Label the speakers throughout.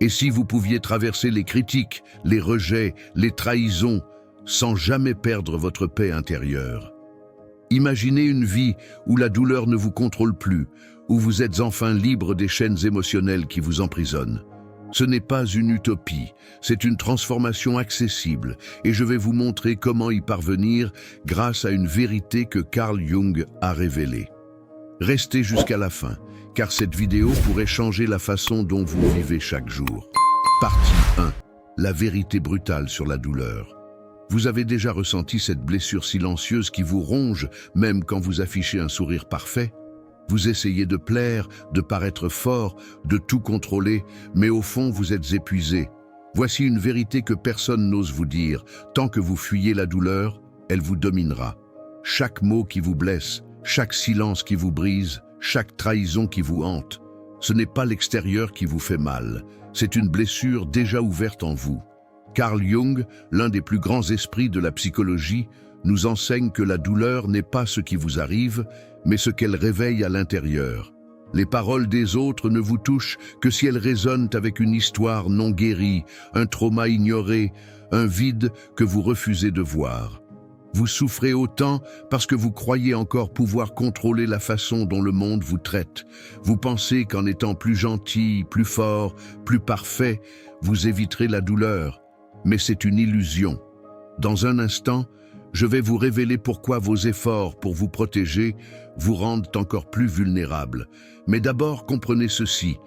Speaker 1: Et si vous pouviez traverser les critiques, les rejets, les trahisons, sans jamais perdre votre paix intérieure? Imaginez une vie où la douleur ne vous contrôle plus, où vous êtes enfin libre des chaînes émotionnelles qui vous emprisonnent. Ce n'est pas une utopie, c'est une transformation accessible, et je vais vous montrer comment y parvenir grâce à une vérité que Carl Jung a révélée. Restez jusqu'à la fin, car cette vidéo pourrait changer la façon dont vous vivez chaque jour. Partie 1. La vérité brutale sur la douleur. Vous avez déjà ressenti cette blessure silencieuse qui vous ronge, même quand vous affichez un sourire parfait? Vous essayez de plaire, de paraître fort, de tout contrôler, mais au fond vous êtes épuisé. Voici une vérité que personne n'ose vous dire. Tant que vous fuyez la douleur, elle vous dominera. Chaque mot qui vous blesse, chaque silence qui vous brise, chaque trahison qui vous hante, ce n'est pas l'extérieur qui vous fait mal, c'est une blessure déjà ouverte en vous. Carl Jung, l'un des plus grands esprits de la psychologie, nous enseigne que la douleur n'est pas ce qui vous arrive, mais ce qu'elle réveille à l'intérieur. Les paroles des autres ne vous touchent que si elles résonnent avec une histoire non guérie, un trauma ignoré, un vide que vous refusez de voir. Vous souffrez autant parce que vous croyez encore pouvoir contrôler la façon dont le monde vous traite. Vous pensez qu'en étant plus gentil, plus fort, plus parfait, vous éviterez la douleur. Mais c'est une illusion. Dans un instant, je vais vous révéler pourquoi vos efforts pour vous protéger vous rendent encore plus vulnérable. Mais d'abord, comprenez ceci.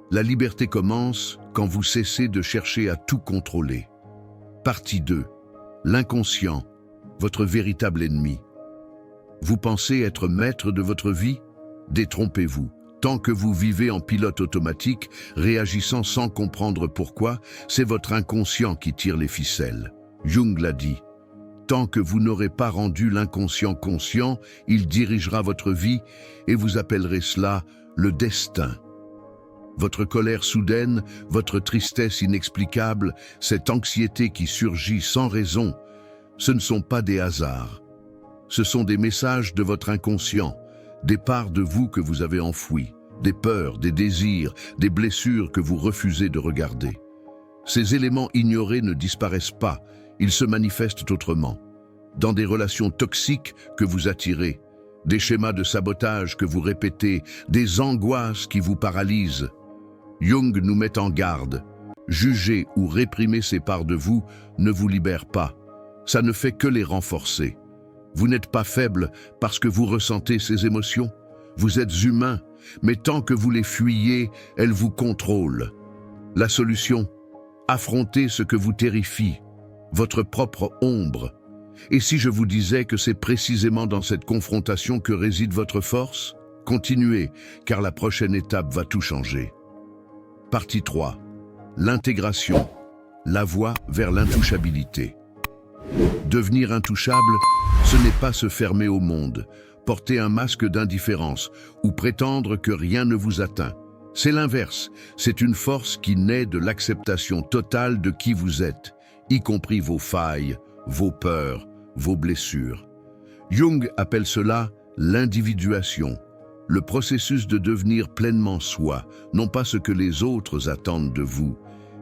Speaker 1: La liberté commence quand vous cessez de chercher à tout contrôler. Partie 2. L'inconscient, votre véritable ennemi. Vous pensez être maître de votre vie? Détrompez-vous. Tant que vous vivez en pilote automatique, réagissant sans comprendre pourquoi, c'est votre inconscient qui tire les ficelles. Jung l'a dit. Tant que vous n'aurez pas rendu l'inconscient conscient, il dirigera votre vie et vous appellerez cela le destin. Votre colère soudaine, votre tristesse inexplicable, cette anxiété qui surgit sans raison, ce ne sont pas des hasards. Ce sont des messages de votre inconscient, des parts de vous que vous avez enfouies, des peurs, des désirs, des blessures que vous refusez de regarder. Ces éléments ignorés ne disparaissent pas, ils se manifestent autrement. Dans des relations toxiques que vous attirez, des schémas de sabotage que vous répétez, des angoisses qui vous paralysent. Jung nous met en garde. Juger ou réprimer ces parts de vous ne vous libère pas. Ça ne fait que les renforcer. Vous n'êtes pas faible parce que vous ressentez ces émotions. Vous êtes humain, mais tant que vous les fuyez, elles vous contrôlent. La solution? Affrontez ce que vous terrifie, votre propre ombre. Et si je vous disais que c'est précisément dans cette confrontation que réside votre force? Continuez, car la prochaine étape va tout changer. Partie 3. L'intégration, la voie vers l'intouchabilité. Devenir intouchable, ce n'est pas se fermer au monde, porter un masque d'indifférence ou prétendre que rien ne vous atteint. C'est l'inverse, c'est une force qui naît de l'acceptation totale de qui vous êtes, y compris vos failles, vos peurs, vos blessures. Jung appelle cela l'individuation, le processus de devenir pleinement soi, non pas ce que les autres attendent de vous,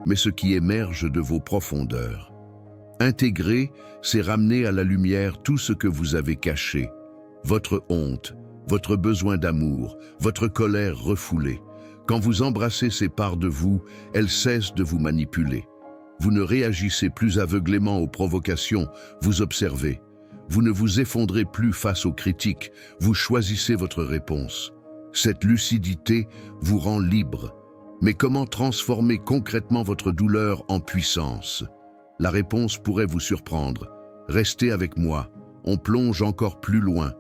Speaker 1: mais ce qui émerge de vos profondeurs. Intégrer, c'est ramener à la lumière tout ce que vous avez caché, votre honte, votre besoin d'amour, votre colère refoulée. Quand vous embrassez ces parts de vous, elles cessent de vous manipuler. Vous ne réagissez plus aveuglément aux provocations, vous observez. Vous ne vous effondrez plus face aux critiques, vous choisissez votre réponse. Cette lucidité vous rend libre. Mais comment transformer concrètement votre douleur en puissance? La réponse pourrait vous surprendre. Restez avec moi, on plonge encore plus loin.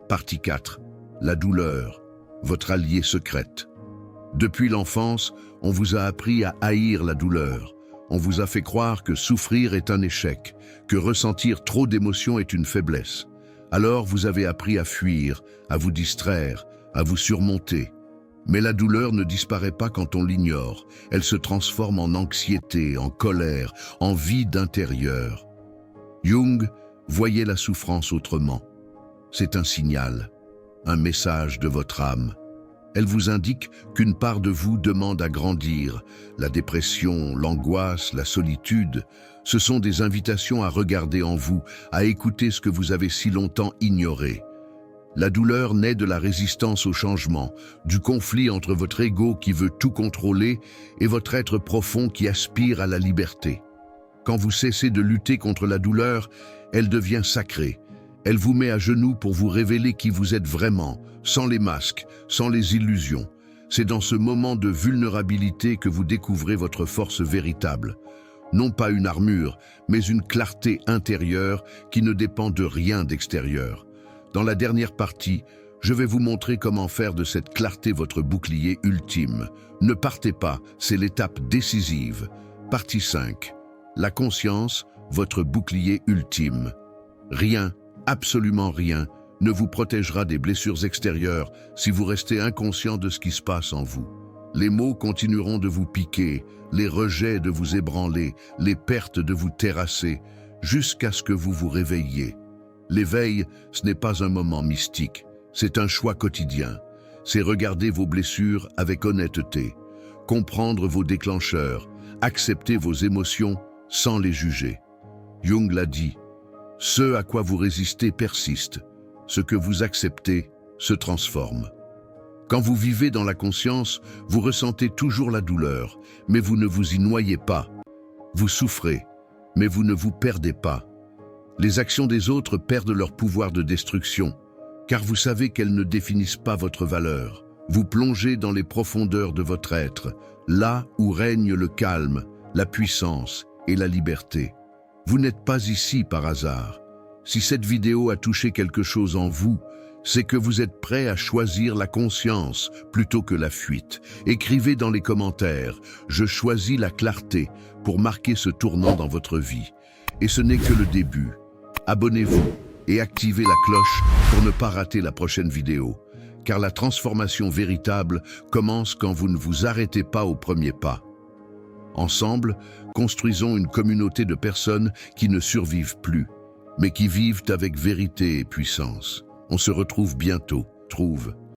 Speaker 1: Partie 4. La douleur, votre alliée secrète. Depuis l'enfance, on vous a appris à haïr la douleur. On vous a fait croire que souffrir est un échec, que ressentir trop d'émotions est une faiblesse. Alors vous avez appris à fuir, à vous distraire, à vous surmonter. Mais la douleur ne disparaît pas quand on l'ignore. Elle se transforme en anxiété, en colère, en vide intérieur. Jung voyait la souffrance autrement. C'est un signal, un message de votre âme. Elle vous indique qu'une part de vous demande à grandir. La dépression, l'angoisse, la solitude, ce sont des invitations à regarder en vous, à écouter ce que vous avez si longtemps ignoré. La douleur naît de la résistance au changement, du conflit entre votre ego qui veut tout contrôler et votre être profond qui aspire à la liberté. Quand vous cessez de lutter contre la douleur, elle devient sacrée. Elle vous met à genoux pour vous révéler qui vous êtes vraiment, sans les masques, sans les illusions. C'est dans ce moment de vulnérabilité que vous découvrez votre force véritable. Non pas une armure, mais une clarté intérieure qui ne dépend de rien d'extérieur. Dans la dernière partie, je vais vous montrer comment faire de cette clarté votre bouclier ultime. Ne partez pas, c'est l'étape décisive. Partie 5. La conscience, votre bouclier ultime. Rien, absolument rien, ne vous protégera des blessures extérieures si vous restez inconscient de ce qui se passe en vous. Les maux continueront de vous piquer, les rejets de vous ébranler, les pertes de vous terrasser, jusqu'à ce que vous vous réveilliez. L'éveil, ce n'est pas un moment mystique, c'est un choix quotidien. C'est regarder vos blessures avec honnêteté, comprendre vos déclencheurs, accepter vos émotions sans les juger. Jung l'a dit, « Ce à quoi vous résistez persiste, ce que vous acceptez se transforme. » Quand vous vivez dans la conscience, vous ressentez toujours la douleur, mais vous ne vous y noyez pas. Vous souffrez, mais vous ne vous perdez pas. Les actions des autres perdent leur pouvoir de destruction, car vous savez qu'elles ne définissent pas votre valeur. Vous plongez dans les profondeurs de votre être, là où règne le calme, la puissance et la liberté. Vous n'êtes pas ici par hasard. Si cette vidéo a touché quelque chose en vous, c'est que vous êtes prêt à choisir la conscience plutôt que la fuite. Écrivez dans les commentaires « Je choisis la clarté » pour marquer ce tournant dans votre vie. Et ce n'est que le début. Abonnez-vous et activez la cloche pour ne pas rater la prochaine vidéo, car la transformation véritable commence quand vous ne vous arrêtez pas au premier pas. Ensemble, construisons une communauté de personnes qui ne survivent plus, mais qui vivent avec vérité et puissance. On se retrouve bientôt. Trouve.